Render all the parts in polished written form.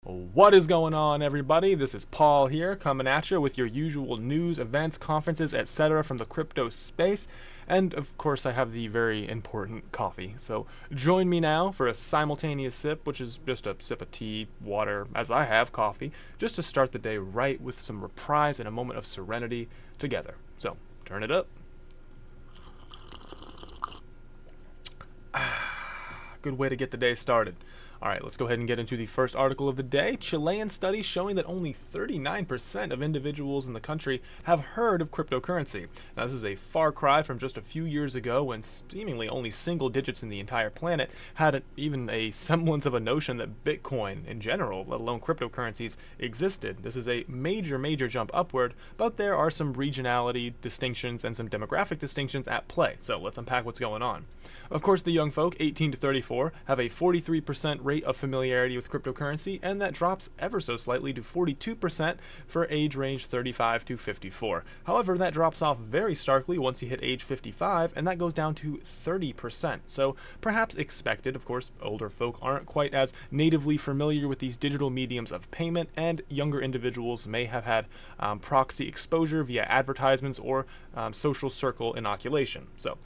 What is going on, everybody? This is Paul here, coming at you with your usual news, events, conferences, etc. from the crypto space. And of course, I have the very important coffee. So join me now for a simultaneous sip, which is just a sip of tea, water, as I have coffee, just to start the day right with some reprise and a moment of serenity together. So turn it up. Good way to get the day started. Alright, let's go ahead and get into the first article of the day. Chilean study showing that only 39% of individuals in the country have heard of cryptocurrency. Now, this is a far cry from just a few years ago when seemingly only single digits in the entire planet had even a semblance of a notion that Bitcoin in general, let alone cryptocurrencies, existed. This is a major jump upward, but there are some regionality distinctions and some demographic distinctions at play. So let's unpack what's going on. Of course, the young folk, 18 to 34, have a 43% rate of familiarity with cryptocurrency, and that drops ever so slightly to 42% for age range 35 to 54. However, that drops off very starkly once you hit age 55, and that goes down to 30%. So perhaps expected. Of course, older folk aren't quite as natively familiar with these digital mediums of payment, and younger individuals may have had proxy exposure via advertisements or social circle inoculation. So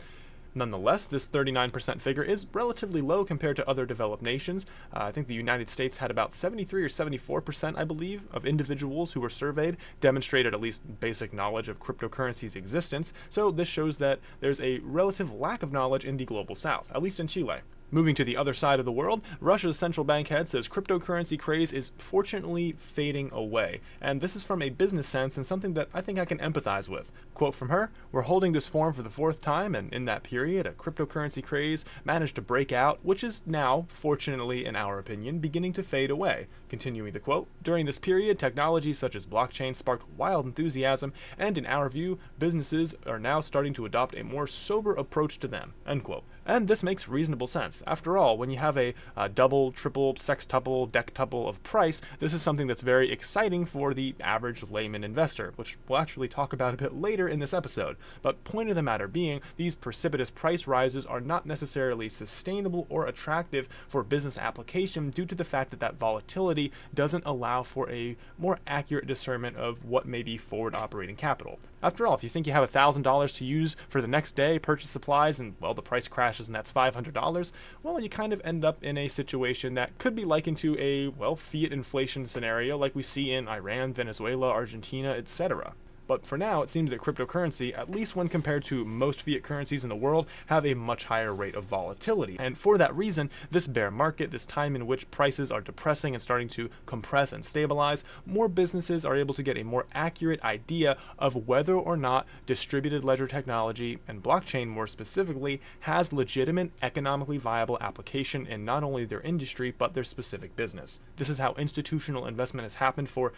nonetheless, this 39% figure is relatively low compared to other developed nations. I think the United States had about 73 or 74%, I believe, of individuals who were surveyed demonstrated at least basic knowledge of cryptocurrency's existence, so this shows that there's a relative lack of knowledge in the global south, at least in Chile. Moving to the other side of the world, Russia's central bank head says cryptocurrency craze is fortunately fading away. And this is from a business sense and something that I think I can empathize with. Quote from her, "We're holding this forum for the fourth time, and in that period, a cryptocurrency craze managed to break out, which is now, fortunately in our opinion, beginning to fade away." Continuing the quote, "During this period, technologies such as blockchain sparked wild enthusiasm, and in our view, businesses are now starting to adopt a more sober approach to them." End quote. And this makes reasonable sense. After all, when you have a double, triple, sextuple, dectuple of price, this is something that's very exciting for the average layman investor, which we'll actually talk about a bit later in this episode. But point of the matter being, these precipitous price rises are not necessarily sustainable or attractive for business application due to the fact that that volatility doesn't allow for a more accurate discernment of what may be forward operating capital. After all, if you think you have $1,000 to use for the next day, purchase supplies, and well, the price crashes and that's $500, well, you kind of end up in a situation that could be likened to a, well, fiat inflation scenario like we see in Iran, Venezuela, Argentina, etc. But for now, it seems that cryptocurrency, at least when compared to most fiat currencies in the world, have a much higher rate of volatility. And for that reason, this bear market, this time in which prices are depressing and starting to compress and stabilize, more businesses are able to get a more accurate idea of whether or not distributed ledger technology, and blockchain more specifically, has legitimate economically viable application in not only their industry, but their specific business. This is how institutional investment has happened for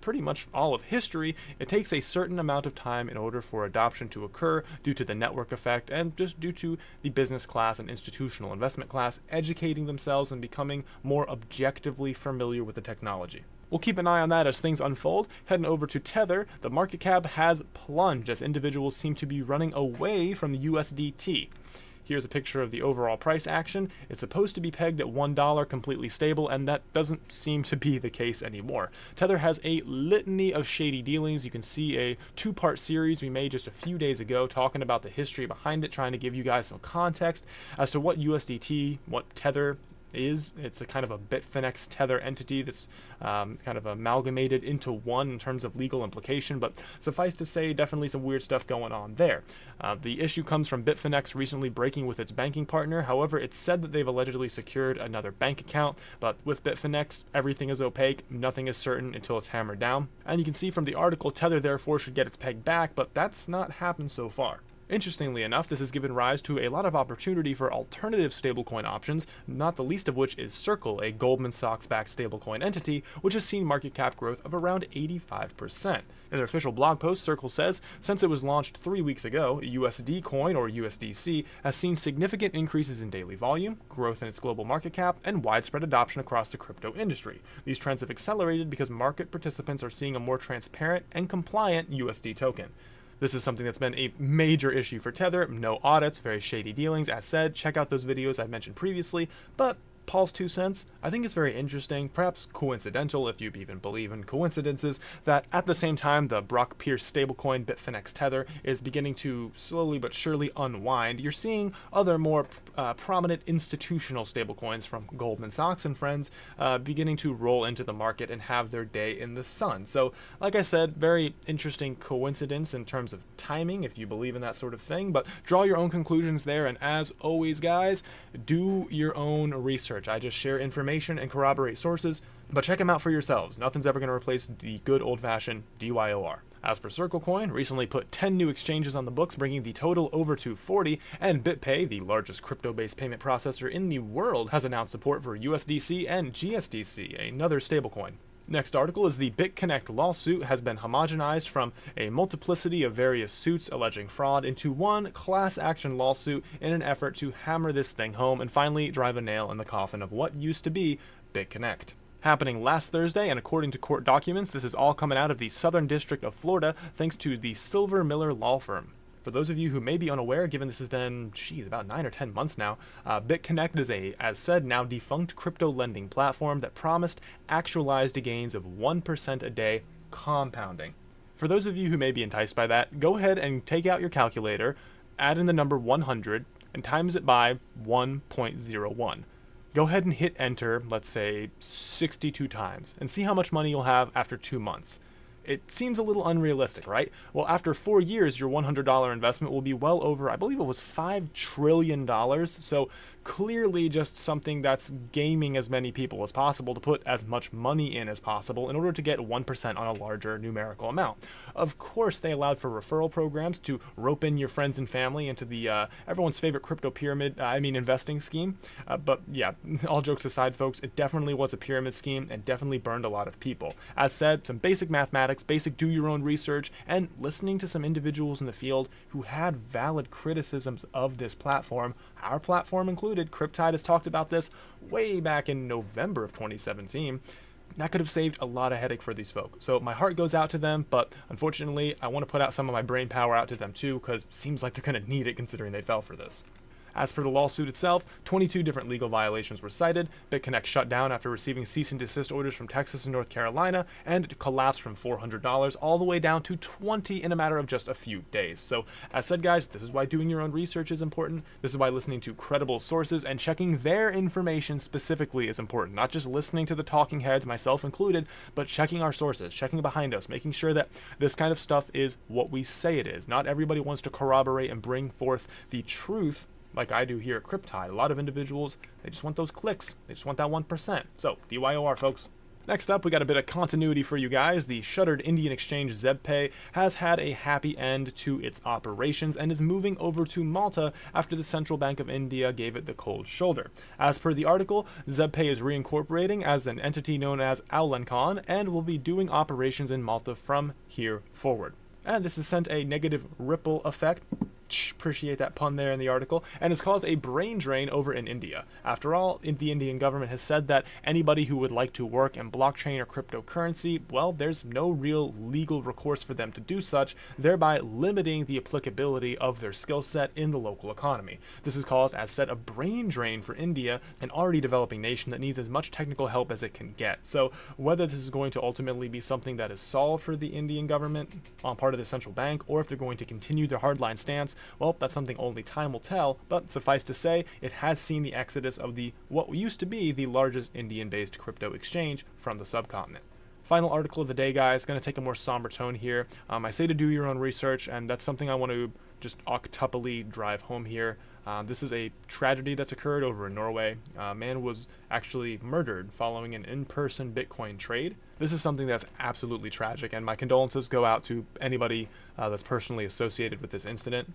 pretty much all of history. It takes a certain amount of time in order for adoption to occur due to the network effect and just due to the business class and institutional investment class educating themselves and becoming more objectively familiar with the technology. We'll keep an eye on that as things unfold. Heading over to Tether, the market cap has plunged as individuals seem to be running away from the USDT. Here's a picture of the overall price action. It's supposed to be pegged at $1 completely stable, and that doesn't seem to be the case anymore. Tether has a litany of shady dealings. You can see a two-part series we made just a few days ago talking about the history behind it, trying to give you guys some context as to what USDT, what Tether is. It's a kind of a Bitfinex Tether entity that's kind of amalgamated into one in terms of legal implication, but suffice to say, definitely some weird stuff going on there. The issue comes from Bitfinex recently breaking with its banking partner. However, it's said that they've allegedly secured another bank account, but with Bitfinex, everything is opaque, nothing is certain until it's hammered down. And you can see from the article, Tether therefore should get its peg back, but that's not happened so far. Interestingly enough, this has given rise to a lot of opportunity for alternative stablecoin options, not the least of which is Circle, a Goldman Sachs-backed stablecoin entity, which has seen market cap growth of around 85%. In their official blog post, Circle says, since it was launched 3 weeks ago, USD coin, or USDC, has seen significant increases in daily volume, growth in its global market cap, and widespread adoption across the crypto industry. These trends have accelerated because market participants are seeing a more transparent and compliant USD token. This is something that's been a major issue for Tether. No audits, very shady dealings. As said, check out those videos I mentioned previously, but Paul's 2 cents, I think it's very interesting, perhaps coincidental if you even believe in coincidences, that at the same time the Brock Pierce stablecoin Bitfinex Tether is beginning to slowly but surely unwind, you're seeing other more prominent institutional stablecoins from Goldman Sachs and friends beginning to roll into the market and have their day in the sun. So, like I said, very interesting coincidence in terms of timing, if you believe in that sort of thing, but draw your own conclusions there, and as always, guys, do your own research. I just share information and corroborate sources, but check them out for yourselves. Nothing's ever going to replace the good old-fashioned DYOR. As for CircleCoin, recently put 10 new exchanges on the books, bringing the total over to 40, and BitPay, the largest crypto-based payment processor in the world, has announced support for USDC and GSDC, another stablecoin. Next article is the BitConnect lawsuit has been homogenized from a multiplicity of various suits alleging fraud into one class action lawsuit in an effort to hammer this thing home and finally drive a nail in the coffin of what used to be BitConnect. Happening last Thursday, and according to court documents, this is all coming out of the Southern District of Florida thanks to the Silver Miller law firm. For those of you who may be unaware, given this has been, about 9 or 10 months now, BitConnect is a, as said, now defunct crypto lending platform that promised actualized gains of 1% a day compounding. For those of you who may be enticed by that, go ahead and take out your calculator, add in the number 100, and times it by 1.01. Go ahead and hit enter, let's say 62 times, and see how much money you'll have after 2 months. It seems a little unrealistic, right? Well, after 4 years, your $100 investment will be well over, I believe it was $5 trillion. So clearly just something that's gaming as many people as possible to put as much money in as possible in order to get 1% on a larger numerical amount. Of course, they allowed for referral programs to rope in your friends and family into the everyone's favorite crypto pyramid, investing scheme. But yeah, all jokes aside, folks, it definitely was a pyramid scheme and definitely burned a lot of people. As said, some basic mathematics, basic do your own research, and listening to some individuals in the field who had valid criticisms of this platform, our platform included. Cryptide has talked about this way back in November of 2017. That could have saved a lot of headache for these folk. So my heart goes out to them, but unfortunately I want to put out some of my brain power out to them too, because it seems like they're going to need it considering they fell for this. As for the lawsuit itself, 22 different legal violations were cited. BitConnect shut down after receiving cease and desist orders from Texas and North Carolina, and collapsed from $400 all the way down to $20 in a matter of just a few days. So, as said, guys, this is why doing your own research is important. This is why listening to credible sources and checking their information specifically is important. Not just listening to the talking heads, myself included, but checking our sources, checking behind us, making sure that this kind of stuff is what we say it is. Not everybody wants to corroborate and bring forth the truth like I do here at Cryptide. A lot of individuals, they just want those clicks. They just want that 1%. So, DYOR, folks. Next up, we got a bit of continuity for you guys. The shuttered Indian exchange ZebPay has had a happy end to its operations and is moving over to Malta after the Central Bank of India gave it the cold shoulder. As per the article, ZebPay is reincorporating as an entity known as Aulencon and will be doing operations in Malta from here forward. And this has sent a negative ripple effect. Appreciate that pun there in the article, and has caused a brain drain over in India. After all, the Indian government has said that anybody who would like to work in blockchain or cryptocurrency, well, there's no real legal recourse for them to do such, thereby limiting the applicability of their skill set in the local economy. This has caused, as said, a brain drain for India, an already developing nation that needs as much technical help as it can get. So whether this is going to ultimately be something that is solved for the Indian government on part of the central bank, or if they're going to continue their hardline stance, well, that's something only time will tell, but suffice to say, it has seen the exodus of the what used to be the largest Indian-based crypto exchange from the subcontinent. Final article of the day, guys. Going to take a more somber tone here. I say to do your own research, and that's something I want to just octuply drive home here. This is a tragedy that's occurred over in Norway. A man was actually murdered following an in-person Bitcoin trade. This is something that's absolutely tragic, and my condolences go out to anybody that's personally associated with this incident.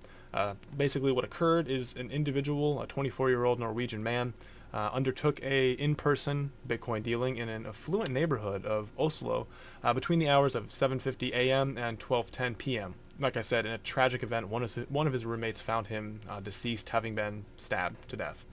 Basically what occurred is an individual, a 24-year-old Norwegian man, undertook a in-person Bitcoin dealing in an affluent neighborhood of Oslo between the hours of 7:50 a.m. and 12:10 p.m. Like I said, in a tragic event, one of his roommates found him deceased, having been stabbed to death.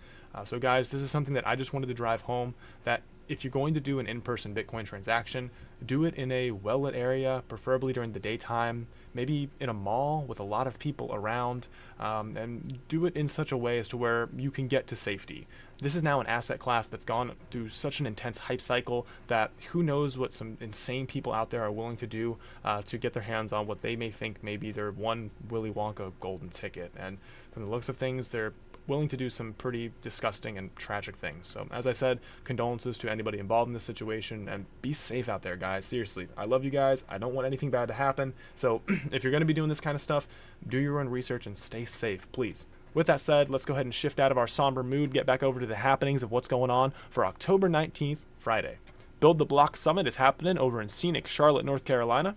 So guys, this is something that I just wanted to drive home, that if you're going to do an in-person Bitcoin transaction, do it in a well-lit area, preferably during the daytime, maybe in a mall with a lot of people around, and do it in such a way as to where you can get to safety. This is now an asset class that's gone through such an intense hype cycle that who knows what some insane people out there are willing to do to get their hands on what they may think may be their one Willy Wonka golden ticket. And from the looks of things, they're willing to do some pretty disgusting and tragic things. So as I said, condolences to anybody involved in this situation, and be safe out there, guys. Seriously, I love you guys. I don't want anything bad to happen. So if you're going to be doing this kind of stuff, do your own research and stay safe, please. With that said, let's go ahead and shift out of our somber mood, get back over to the happenings of what's going on for October 19th, Friday. Build the Block Summit is happening over in scenic Charlotte, North Carolina.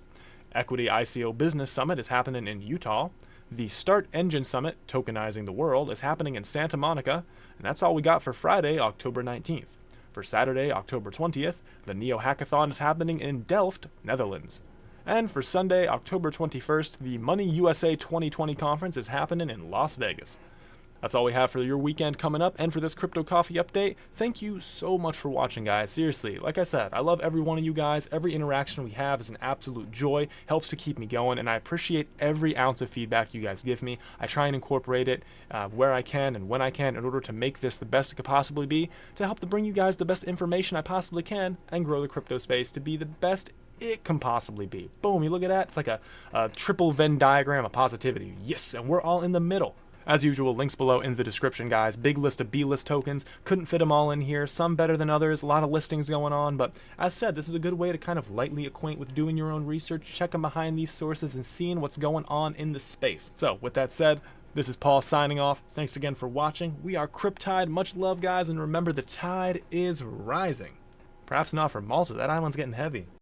Equity ICO Business Summit is happening in Utah. The Start Engine Summit, Tokenizing the World, is happening in Santa Monica, and that's all we got for Friday, October 19th. For Saturday, October 20th, the Neo Hackathon is happening in Delft, Netherlands. And for Sunday, October 21st, the Money USA 2020 conference is happening in Las Vegas. That's all we have for your weekend coming up and for this Crypto Coffee update. Thank you so much for watching, guys. Seriously, like I said, I love every one of you guys. Every interaction we have is an absolute joy, helps to keep me going, and I appreciate every ounce of feedback you guys give me. I try and incorporate it where I can and when I can in order to make this the best it could possibly be, to help to bring you guys the best information I possibly can and grow the crypto space to be the best it can possibly be. Boom, you look at that, it's like a triple Venn diagram of positivity. Yes, and we're all in the middle. As usual, links below in the description, guys. Big list of B-list tokens. Couldn't fit them all in here. Some better than others. A lot of listings going on. But as said, this is a good way to kind of lightly acquaint with doing your own research, checking behind these sources, and seeing what's going on in the space. So, with that said, this is Paul signing off. Thanks again for watching. We are Cryptide. Much love, guys. And remember, the tide is rising. Perhaps not for Malta. That island's getting heavy.